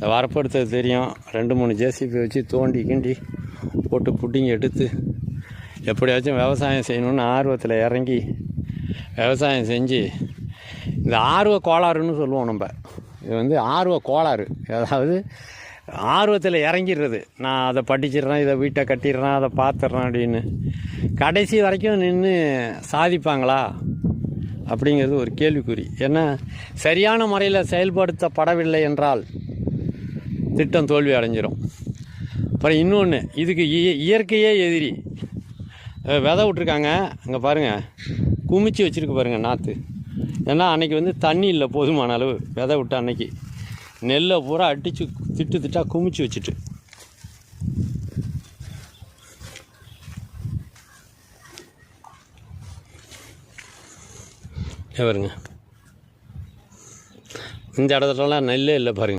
இந்த வரப்பு எடுத்தது தெரியும். 2-3 ஜேசிபி வச்சு தோண்டி கிண்டி போட்டு புட்டிங்க எடுத்து எப்படியாச்சும் விவசாயம் செய்யணுன்னு ஆர்வத்தில் இறங்கி விவசாயம் செஞ்சு இந்த ஆர்வ கோளாறுன்னு சொல்லுவோம் நம்ம. இது வந்து ஆர்வ கோளாறு. அதாவது ஆர்வத்தில் இறங்கிடுறது. நான் அதை படிச்சிடுறேன், இதை வீட்டை கட்டிடுறேன், அதை பார்த்துட்றேன் அப்படின்னு. கடைசி வரைக்கும் நின்று சாதிப்பாங்களா அப்படிங்கிறது ஒரு கேள்விக்குறி. ஏன்னா சரியான முறையில் செயல்படுத்தப்படவில்லை என்றால் திட்டம் தோல்வி அடைஞ்சிடும். அப்புறம் இன்னொன்று, இதுக்கு இயற்கையே எதிரி. விதை விட்ருக்காங்க, அங்கே பாருங்கள் குமிச்சு வச்சுருக்கு பாருங்கள் நாற்று. ஏன்னா அன்றைக்கி வந்து தண்ணி இல்லை போதுமான அளவு. விதை விட்ட அன்னைக்கு நெல்லை பூரா அடித்து திட்டாக குமிச்சு வச்சுட்டு. பாருங்க, இந்த இடத்துலலாம் நெல்லே இல்லை பாருங்கள்.